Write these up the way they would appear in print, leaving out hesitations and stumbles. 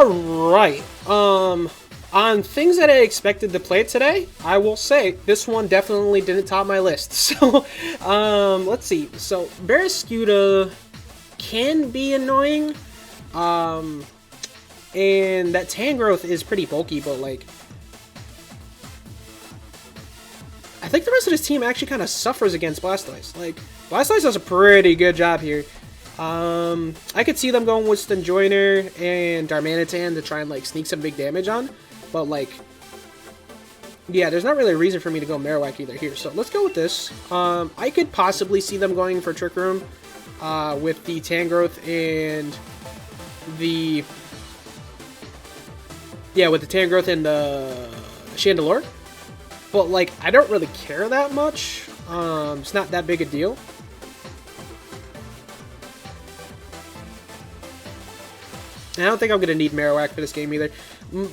Alright, on things that I expected to play today, I will say this one definitely didn't top my list. So, let's see. So, Barraskewda can be annoying, and that Tangrowth is pretty bulky, but, like, I think the rest of this team actually kind of suffers against Blastoise. Like, Blastoise does a pretty good job here. I could see them going with Stunjoiner and Darmanitan to try and, like, sneak some big damage on. But, like, yeah, there's not really a reason for me to go Marowak either here. So let's go with this. I could possibly see them going for Trick Room with the Tangrowth and the... Yeah, with the Tangrowth and the Chandelure. But, like, I don't really care that much. It's not that big a deal. I don't think I'm going to need Marowak for this game either.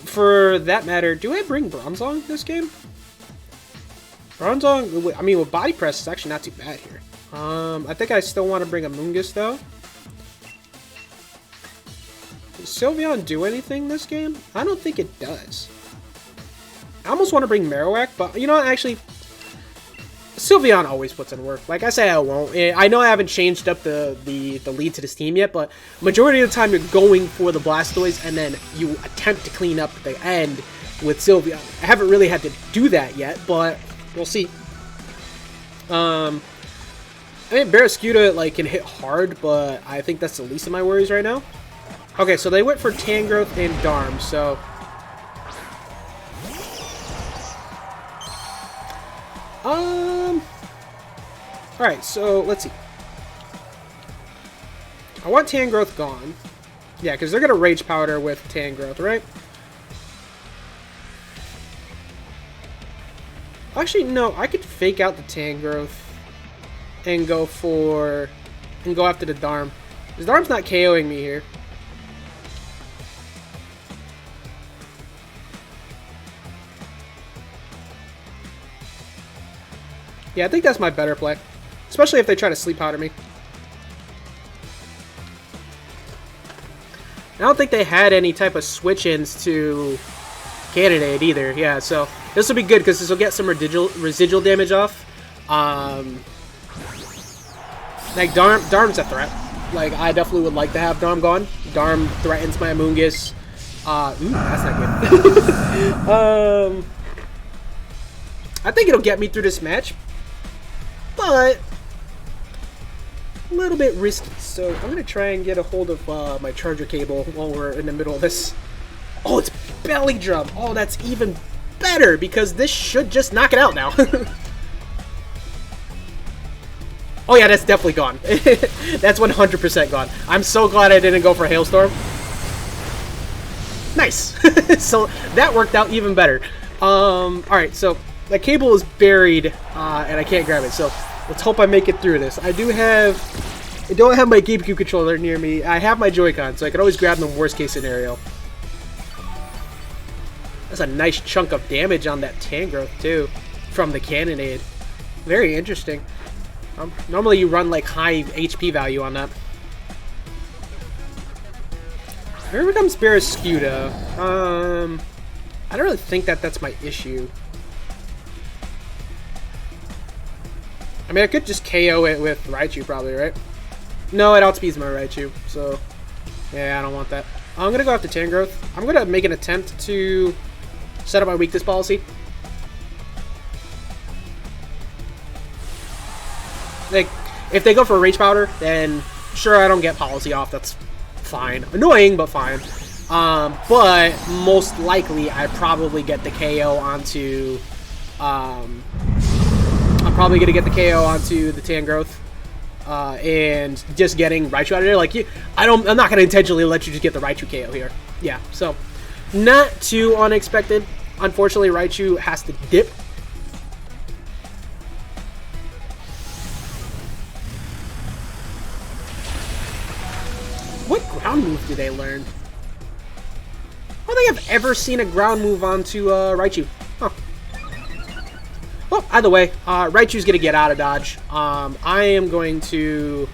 For that matter, do I bring Bronzong this game? Bronzong, I mean, with Body Press, it's actually not too bad here. I think I still want to bring a Mungus, though. Does Sylveon do anything this game? I don't think it does. I almost want to bring Marowak, but, you know what, actually... Sylveon always puts in work. Like I say, I won't. I know I haven't changed up the lead to this team yet, but majority of the time you're going for the Blastoise and then you attempt to clean up the end with Sylveon. I haven't really had to do that yet, but we'll see. I mean, Barraskewda, like, can hit hard, but I think that's the least of my worries right now. Okay, so they went for Tangrowth and Darm, so... Alright, so let's see. I want Tangrowth gone. Yeah, because they're going to Rage Powder with Tangrowth, right? Actually, no, I could fake out the Tangrowth and go after the Darm. Because Darm's not KOing me here. Yeah, I think that's my better play. Especially if they try to Sleep Powder me. I don't think they had any type of switch-ins to Candidate either. Yeah, so this will be good because this will get some residual damage off. Like, Darm's a threat. Like, I definitely would like to have Darm gone. Darm threatens my Amoonguss. Ooh, that's not good. I think it'll get me through this match. But a little bit risky, so I'm going to try and get a hold of my charger cable while we're in the middle of this. Oh, it's Belly Drum. Oh, that's even better, because this should just knock it out now. Oh yeah, that's definitely gone. That's 100% gone. I'm so glad I didn't go for Hailstorm. Nice. So that worked out even better. Alright, so the cable is buried, and I can't grab it, so let's hope I make it through this. I don't have my GameCube controller near me. I have my Joy-Con, so I can always grab them worst case scenario. That's a nice chunk of damage on that Tangrowth, too, from the Cannonade. Very interesting. Normally you run, like, high HP value on that. Here comes Barraskewda. I don't really think that's my issue. I mean, I could just KO it with Raichu, probably, right? No, it outspeeds my Raichu, so... Yeah, I don't want that. I'm gonna go after Tangrowth. I'm gonna make an attempt to set up my weakness policy. Like, if they go for a Rage Powder, then sure, I don't get policy off. That's fine. Annoying, but fine. But most likely, I probably get the KO onto... I'm probably going to get the KO onto the Tangrowth, and just getting Raichu out of there. Like, I'm not going to intentionally let you just get the Raichu KO here. Yeah, so, not too unexpected. Unfortunately, Raichu has to dip. What ground move do they learn? I don't think I've ever seen a ground move onto Raichu. Huh. Well, either way, Raichu's going to get out of dodge. I am going to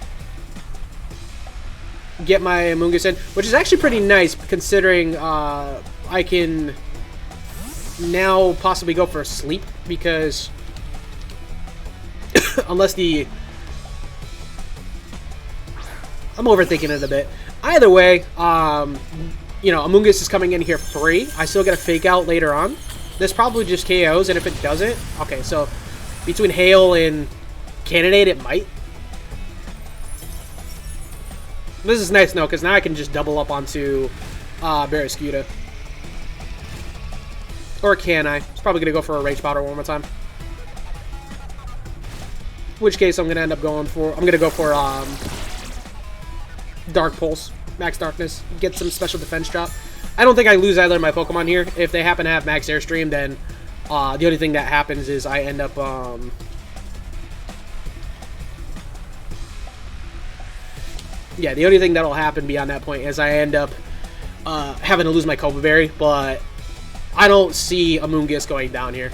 get my Amoonguss in, which is actually pretty nice considering I can now possibly go for a sleep because unless the... I'm overthinking it a bit. Either way, you know, Amoonguss is coming in here free. I still get a fake out later on. This probably just KOs, and if it doesn't... Okay, so between Hail and Cannonade, it might. This is nice, though, because now I can just double up onto Barraskewda. Or can I? It's probably going to go for a Rage Powder one more time. In which case, I'm going to end up going for... I'm going to go for Dark Pulse. Max Darkness. Get some special defense drop. I don't think I lose either of my Pokemon here. If they happen to have Max Airstream, then the only thing that happens is I end up... yeah, the only thing that'll happen beyond that point is I end up having to lose my Cobra Berry, but I don't see Amoonguss going down here.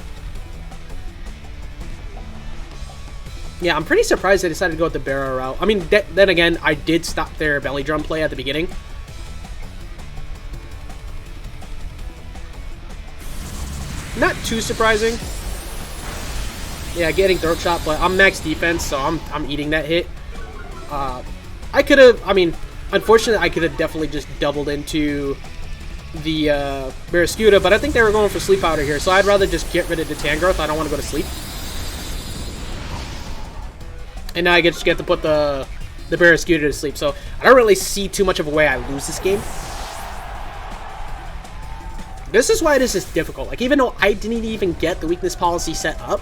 Yeah, I'm pretty surprised they decided to go with the Barrow route. I mean, then again, I did stop their Belly Drum play at the beginning. Not too surprising. Yeah, getting Throat Shot, but I'm max defense, so I'm eating that hit. I could have, I mean, unfortunately, I could have definitely just doubled into the Barraskewda, but I think they were going for Sleep Powder here, so I'd rather just get rid of the Tangrowth. I don't want to go to sleep. And now I just get to put the Barraskewda to sleep, so I don't really see too much of a way I lose this game. This is why this is difficult. Like, even though I didn't even get the weakness policy set up,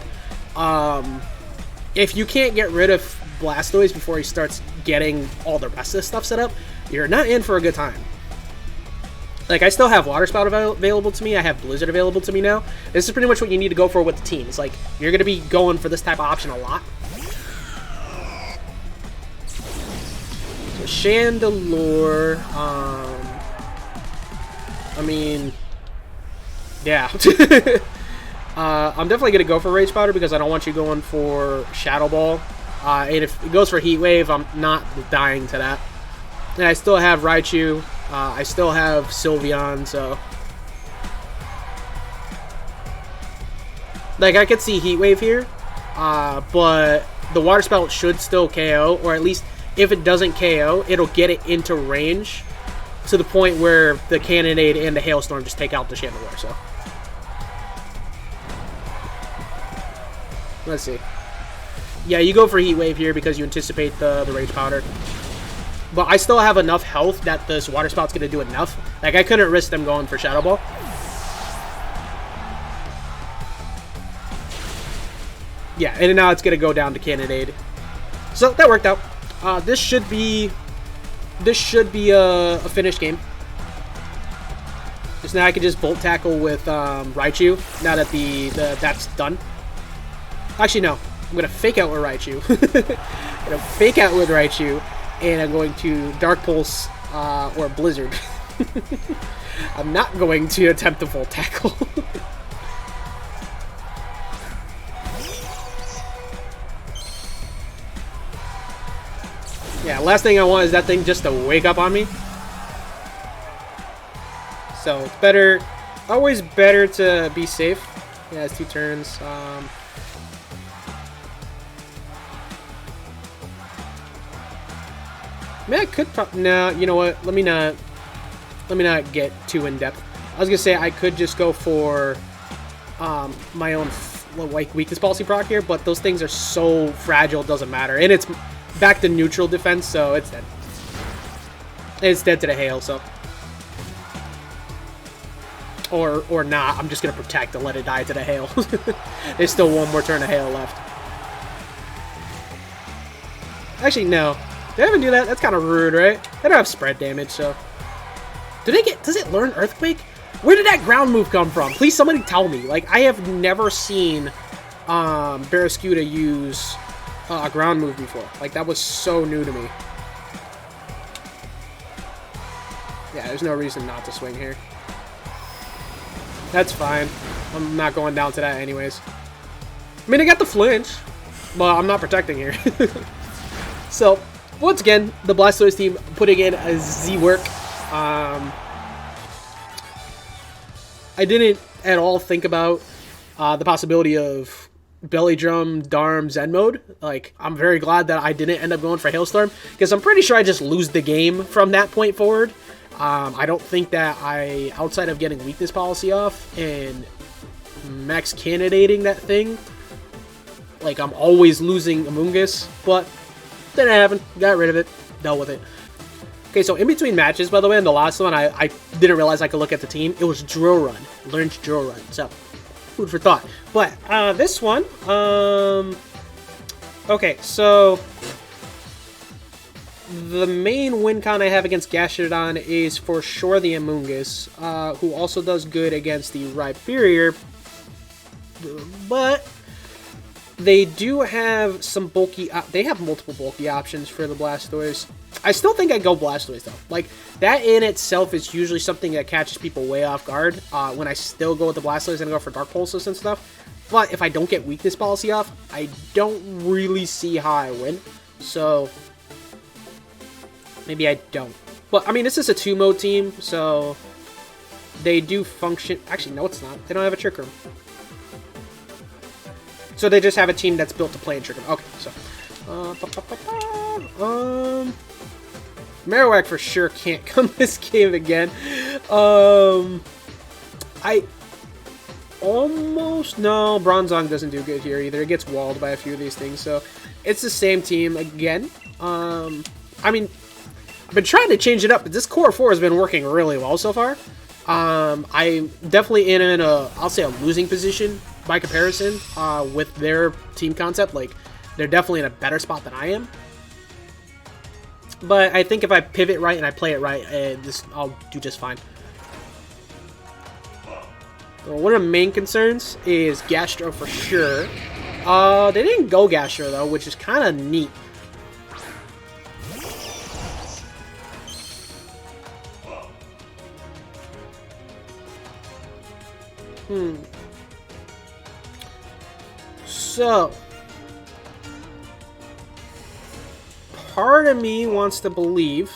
if you can't get rid of Blastoise before he starts getting all the rest of this stuff set up, you're not in for a good time. Like, I still have Water Spout available to me. I have Blizzard available to me now. This is pretty much what you need to go for with the team. It's like, you're going to be going for this type of option a lot. So, Chandelure, I mean, yeah. I'm definitely going to go for Rage Powder because I don't want you going for Shadow Ball. And if it goes for Heat Wave, I'm not dying to that. And I still have Raichu. I still have Sylveon, so... Like, I could see Heat Wave here. But the Water Spout should still KO. Or at least, if it doesn't KO, it'll get it into range. To the point where the Cannonade and the Hailstorm just take out the Chandelure, so... Let's see. Yeah, you go for Heat Wave here because you anticipate the Rage Powder. But I still have enough health that this Water Spout's going to do enough. Like, I couldn't risk them going for Shadow Ball. Yeah, and now it's going to go down to Cannonade. So, that worked out. This should be a finished game. Just now I can just Volt Tackle with Raichu, now that that's done. Actually, no. I'm going to fake out with Raichu. I'm going to fake out with Raichu, and I'm going to Dark Pulse or Blizzard. I'm not going to attempt the Volt Tackle. Yeah, last thing I want is that thing just to wake up on me. So, it's better, always better to be safe. Yeah, it's 2 turns. I mean, I could no, you know what? Let me not get too in depth. I was gonna say I could just go for my own like weakness policy proc here, but those things are so fragile, it doesn't matter. And it's back to neutral defense, so it's dead. It's dead to the Hail, so or not. I'm just gonna protect and let it die to the Hail. There's still one more turn of Hail left. Actually, no. Did I even do that? That's kind of rude, right? They don't have spread damage, so... Does it learn Earthquake? Where did that ground move come from? Please, somebody tell me. Like, I have never seen Barraskewda use a ground move before. Like, that was so new to me. Yeah, there's no reason not to swing here. That's fine. I'm not going down to that anyways. I mean, I got the flinch, but I'm not protecting here. So... once again, the Blastoise team putting in a Z work. I didn't at all think about the possibility of Belly Drum, Darm, Zen mode. Like, I'm very glad that I didn't end up going for Hailstorm, because I'm pretty sure I just lose the game from that point forward. I don't think that outside of getting weakness policy off and max candidating that thing, like, I'm always losing Amoonguss, but didn't happen. Got rid of it. Dealt with it. Okay, so in between matches, by the way, in the last one, I didn't realize I could look at the team. It was Drill Run. Learned Drill Run. So, food for thought. But, this one, okay, so the main win con I have against Gastrodon is for sure the Amoonguss, who also does good against the Rhyperior, but they do have some bulky, they have multiple bulky options for the Blastoise. I still think I go Blastoise, though. Like, that in itself is usually something that catches people way off guard when I still go with the Blastoise and go for Dark Pulses and stuff. But if I don't get weakness policy off, I don't really see how I win. So, maybe I don't. But, I mean, this is a 2-mode team, so they do function. Actually, no, it's not. They don't have a Trick Room. So they just have a team that's built to play in Trick Room. Okay, so. Marowak for sure can't come this game again. I almost... No, Bronzong doesn't do good here either. It gets walled by a few of these things, so it's the same team again. I mean, I've been trying to change it up, but this Core 4 has been working really well so far. I'm definitely in a, I'll say, a losing position by comparison with their team concept. Like, they're definitely in a better spot than I am. But I think if I pivot right and I play it right, I'll do just fine. Well, one of the main concerns is Gastro for sure. They didn't go Gastro though, which is kind of neat. So, part of me wants to believe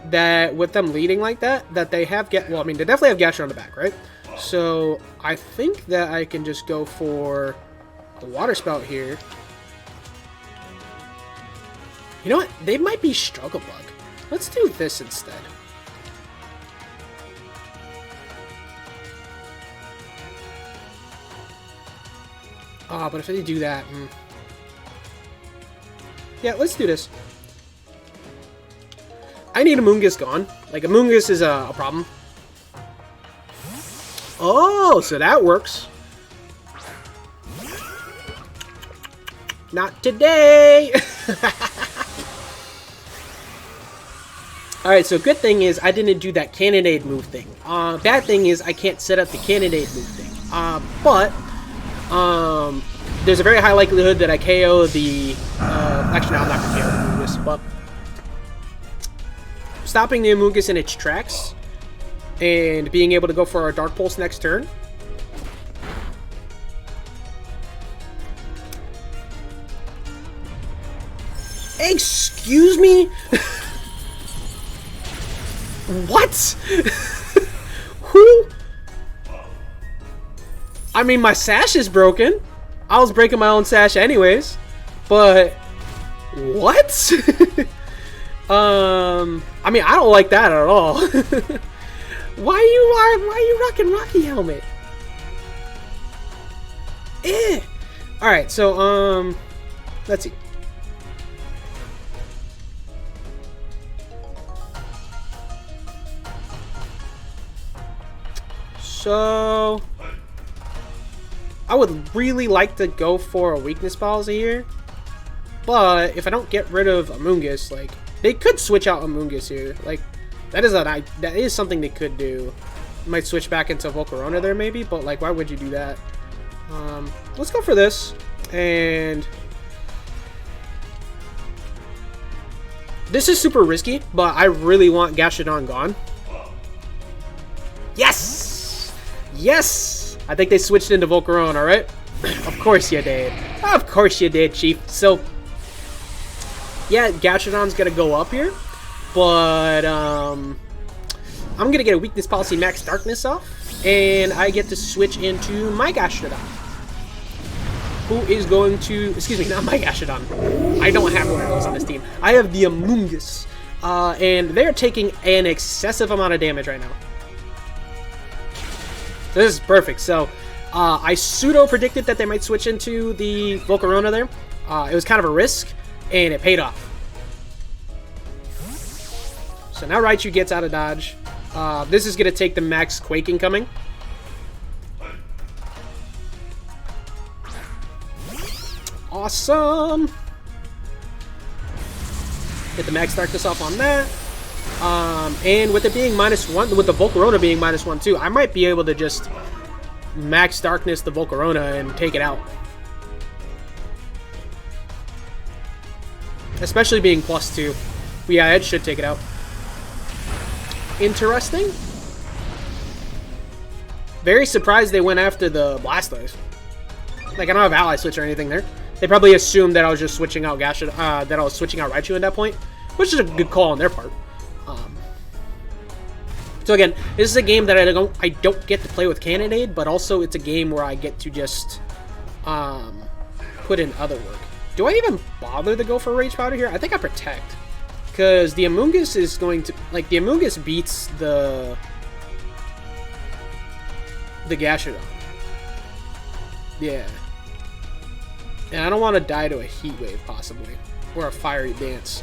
that with them leading like that, that they have well, I mean, they definitely have Gastro on the back, right? So, I think that I can just go for the Water Spout here. You know what? They might be Struggle Bug. Let's do this instead. Ah, but if they do that... Yeah, let's do this. I need Amoonguss gone. Like, Amoonguss is a problem. Oh, so that works. Not today! Alright, so good thing is I didn't do that Cannonade move thing. Bad thing is I can't set up the Cannonade move thing. But there's a very high likelihood that I KO the... actually, no, I'm not going to KO the Amoonguss, but... Stopping the Amoonguss in its tracks and being able to go for our Dark Pulse next turn. Excuse me? What? Who? I mean, my sash is broken. I was breaking my own sash anyways. But what? I mean, I don't like that at all. Why are you rocking Rocky Helmet? Eh. All right, so let's see. So I would really like to go for a weakness policy here, but if I don't get rid of Amoonguss, like, they could switch out Amoonguss here. Like, that is something they could do. Might switch back into Volcarona there maybe, but like, why would you do that? Let's go for this, and this is super risky, but I really want Gastrodon gone. Yes! Yes! I think they switched into Volcarona, right? Of course you did. Of course you did, Chief. So, Yeah, Gastrodon's gonna go up here, but I'm gonna get a weakness policy max darkness off, and I get to switch into my Gastrodon, who is going to, excuse me, not my Gastrodon. I don't have one of those on this team. I have the Amoonguss, and they're taking an excessive amount of damage right now. This is perfect. So I pseudo predicted that they might switch into the Volcarona there. It was kind of a risk, and it paid off. So now Raichu gets out of dodge. This is going to take the max Quake incoming. Awesome. Get the max darkness off on that. And with it being -1, with the Volcarona being -1 too, I might be able to just max darkness the Volcarona and take it out. Especially being +2. But yeah, it should take it out. Interesting. Very surprised they went after the Blastoise. Like, I don't have Ally Switch or anything there. They probably assumed that I was just switching out that I was switching out Raichu at that point, which is a good call on their part. So again, this is a game that I don't get to play with Cannonade, but also it's a game where I get to just put in other work. Do I even bother to go for Rage Powder here? I think I Protect, because the Amoonguss is going to, like, the Amoonguss beats the Gastrodon. Yeah. And I don't want to die to a Heat Wave, possibly. Or a Fiery Dance.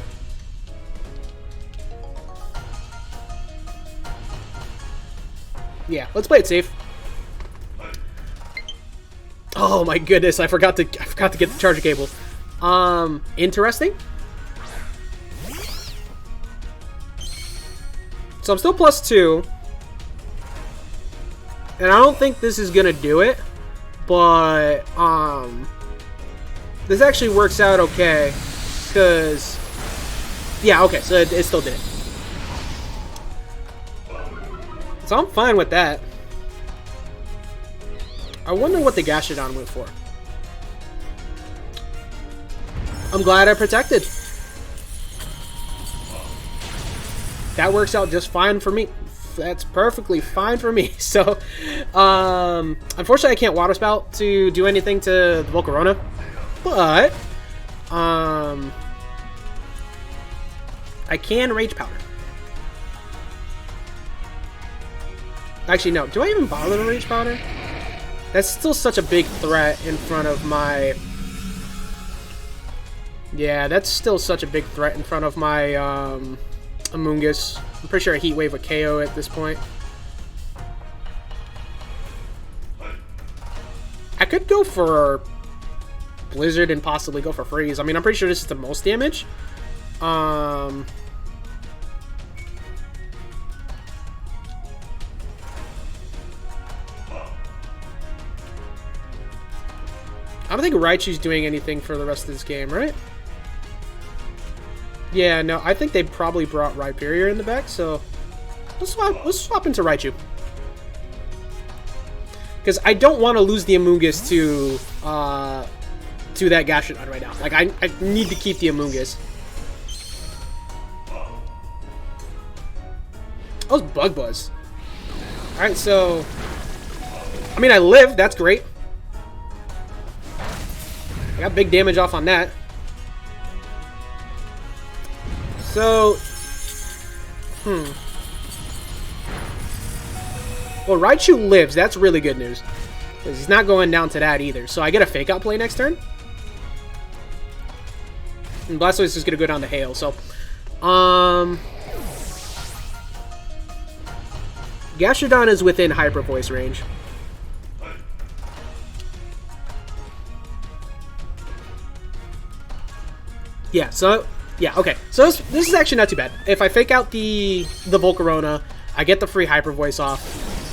Yeah, let's play it safe. Oh my goodness, I forgot to get the charger cable. Interesting. So I'm still +2. And I don't think this is gonna do it. But this actually works out okay, because, yeah, okay, so it still did it. So I'm fine with that. I wonder what the Gastrodon went for. I'm glad I protected. That works out just fine for me. That's perfectly fine for me. So, unfortunately, I can't Water Spout to do anything to the Volcarona. But, I can Rage Powder. Actually, no. Do I even bother to Rage Powder? That's still such a big threat in front of my... Yeah, that's still such a big threat in front of my Amoonguss. I'm pretty sure a Heat Wave would KO at this point. I could go for Blizzard and possibly go for Freeze. I mean, I'm pretty sure this is the most damage. I don't think Raichu's doing anything for the rest of this game, right? Yeah, no, I think they probably brought Rhyperior in the back, so let's swap into Raichu. Because I don't want to lose the Amoonguss to that Gastrodon right now. Like, I need to keep the Amoonguss. Oh, it's Bug Buzz. Alright, so... I mean, I live, that's great. I got big damage off on that. So, well, Raichu lives. That's really good news. Because he's not going down to that either. So I get a Fake Out play next turn. And Blastoise is going to go down to Hail. So, Gastrodon is within Hyper Voice range. Yeah, so... Yeah, okay. So this is actually not too bad. If I Fake Out the Volcarona, I get the free Hyper Voice off,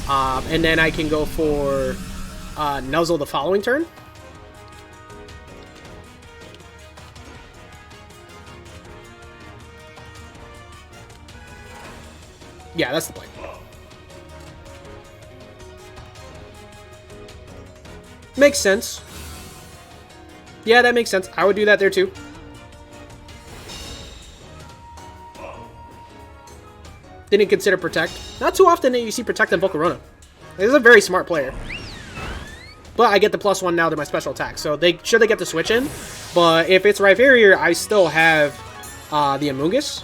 and then I can go for Nuzzle the following turn. Yeah, that's the play. Makes sense. Yeah, that makes sense. I would do that there too. Didn't consider Protect. Not too often that you see Protect on Volcarona. He's a very smart player. But I get the +1 now to my special attack. So they get to switch in. But if it's Rhyperior, I still have the Amoonguss.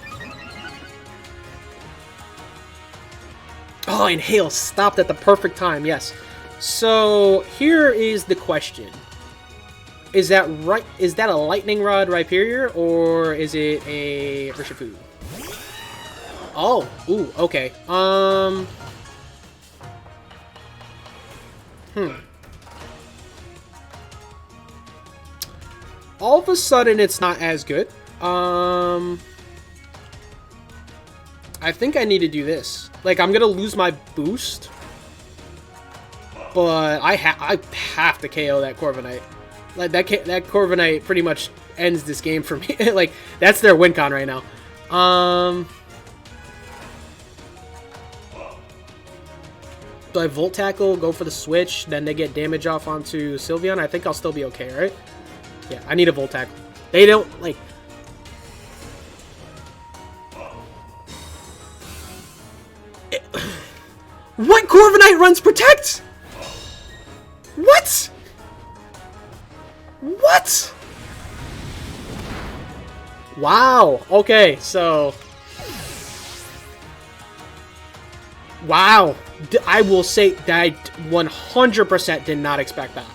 Oh, and Hail stopped at the perfect time. Yes. So here is the question. Is that right? Is that a Lightning Rod Rhyperior, or is it a Urshifu? Oh, ooh, okay. All of a sudden, it's not as good. I think I need to do this. Like, I'm gonna lose my boost, but I have to KO that Corviknight. Like that Corviknight pretty much ends this game for me. Like, that's their win con right now. Do I Volt Tackle, go for the switch, then they get damage off onto Sylveon? I think I'll still be okay, right? Yeah, I need a Volt Tackle. They don't, like... What? Corviknight runs Protect? What? What? Wow. Okay, so... Wow. I will say that I 100% did not expect that.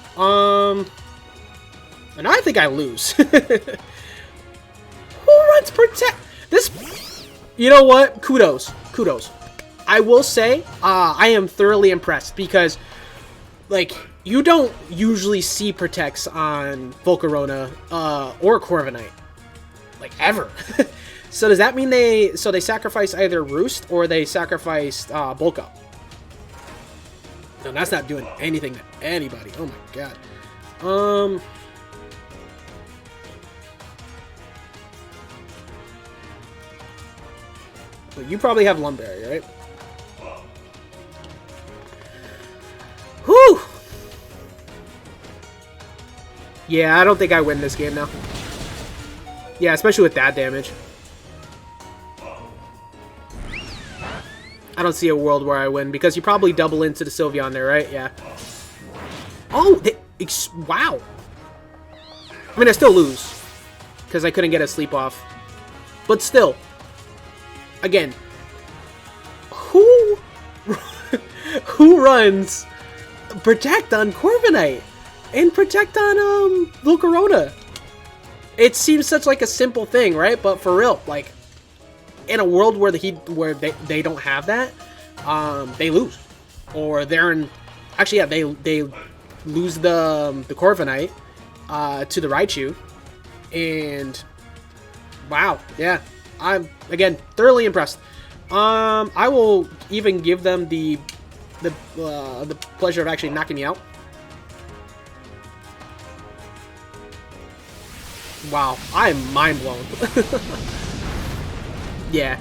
And I think I lose. Who runs Protect? This... You know what? Kudos. Kudos. I will say, I am thoroughly impressed because, like, you don't usually see Protects on Volcarona or Corviknight. Like, ever. So does that mean they sacrificed either Roost or they sacrificed Bulk Up? No, that's not doing anything to anybody. Oh my god. Well, you probably have Lumberry, right? Whew! Yeah, I don't think I win this game now. Yeah, especially with that damage. I don't see a world where I win, because you probably double into the Sylveon there, right? Yeah. Oh! Wow! I mean, I still lose, because I couldn't get a sleep off. But still. Again. Who runs Protect on Corviknight and Protect on Volcarona? It seems such like a simple thing, right? But for real, like, in a world where they don't have that, they lose, or they're in. Actually, yeah, they lose the Corviknight to the Raichu, and wow, yeah, I'm again thoroughly impressed. I will even give them the pleasure of actually knocking me out. Wow, I am mind blown. Yeah,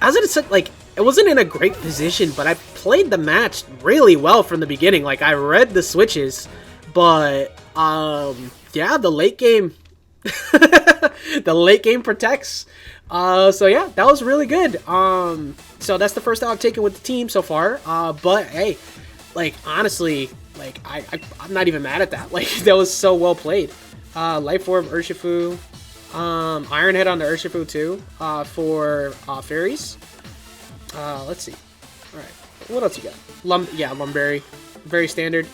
as it said, like, it wasn't in a great position, but I played the match really well from the beginning. Like, I read the switches, but yeah, the late game, the late game protects. So yeah, that was really good. So that's the first out I've taken with the team so far. But hey, like, honestly, like, I'm not even mad at that. Like, that was so well played. Life Orb, Urshifu, Iron Head on the Urshifu too, for fairies. Let's see. All right, what else you got? Lumberry, very standard.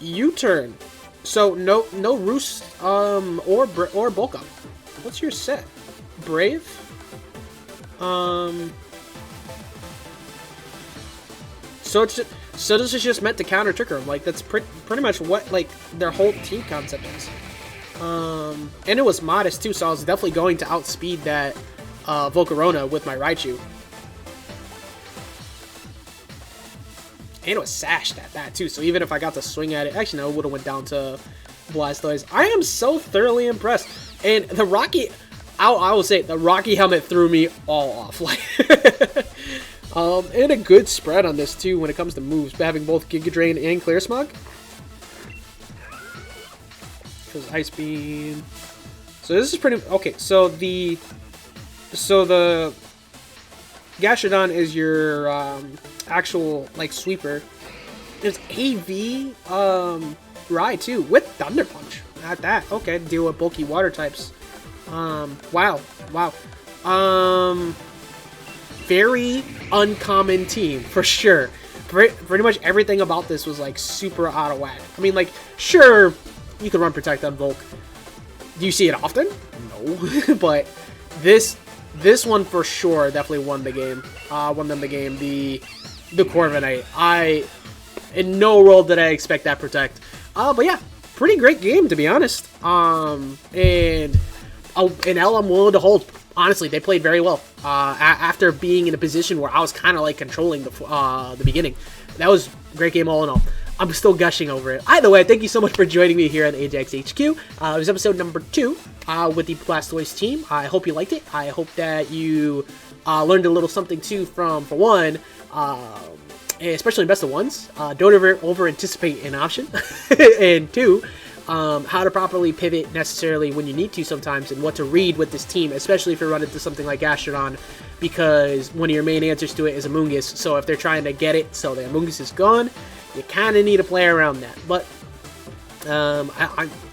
U-turn. So no Roost, or Bulk Up. What's your set? Brave. So this is just meant to counter Trick Room. Like, that's pretty much what, like, their whole team concept is. And it was modest too, so I was definitely going to outspeed that Volcarona with my Raichu. And it was sashed at that too, so even if I got to swing at it, actually no, it would have went down to Blastoise. I am so thoroughly impressed. And the Rocky, I will say, the Rocky helmet threw me all off. Like, and a good spread on this too when it comes to moves, having both Giga Drain and Clear Smog. Because Ice Beam. So this is pretty okay. So the Gastrodon is your actual like sweeper. There's AV Rye too with Thunder Punch. At that, okay, deal with bulky water types. Wow. Very uncommon team for sure. Pretty much everything about this was like super out of whack. I mean, like, sure, you can run Protect on Volk. Do you see it often? No, but this one for sure definitely won the game. Won them the game. The Corviknight. In no world did I expect that Protect. But yeah, pretty great game to be honest. And L I'm willing to hold. Honestly, they played very well. After being in a position where I was kind of like controlling the beginning, that was a great game all in all. I'm still gushing over it. Either way, thank you so much for joining me here at Ajax HQ. It was episode number 2 with the Blastoise team. I hope you liked it. I hope that you learned a little something too from, for one, especially in best of ones, don't ever over anticipate an option, and 2, how to properly pivot necessarily when you need to sometimes, and what to read with this team, especially if you're running into something like Gastrodon, because one of your main answers to it is Amoonguss. So if they're trying to get it so the Amoonguss is gone, you kind of need to play around that. But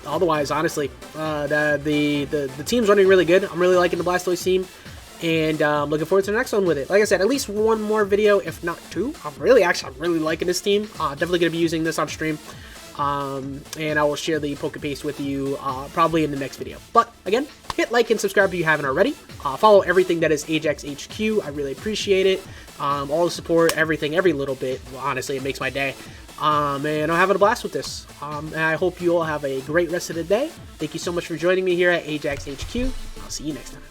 otherwise, honestly, the team's running really good. I'm really liking the Blastoise team, and looking forward to the next one with it. Like I said, at least one more video, if not 2. I'm really liking this team. Definitely going to be using this on stream. And I will share the Pokepaste with you probably in the next video. But again, hit like and subscribe if you haven't already. Follow everything that is Ajax HQ. I really appreciate it. All the support, everything, every little bit. Well, honestly, it makes my day. And I'm having a blast with this. And I hope you all have a great rest of the day. Thank you so much for joining me here at Ajax HQ. I'll see you next time.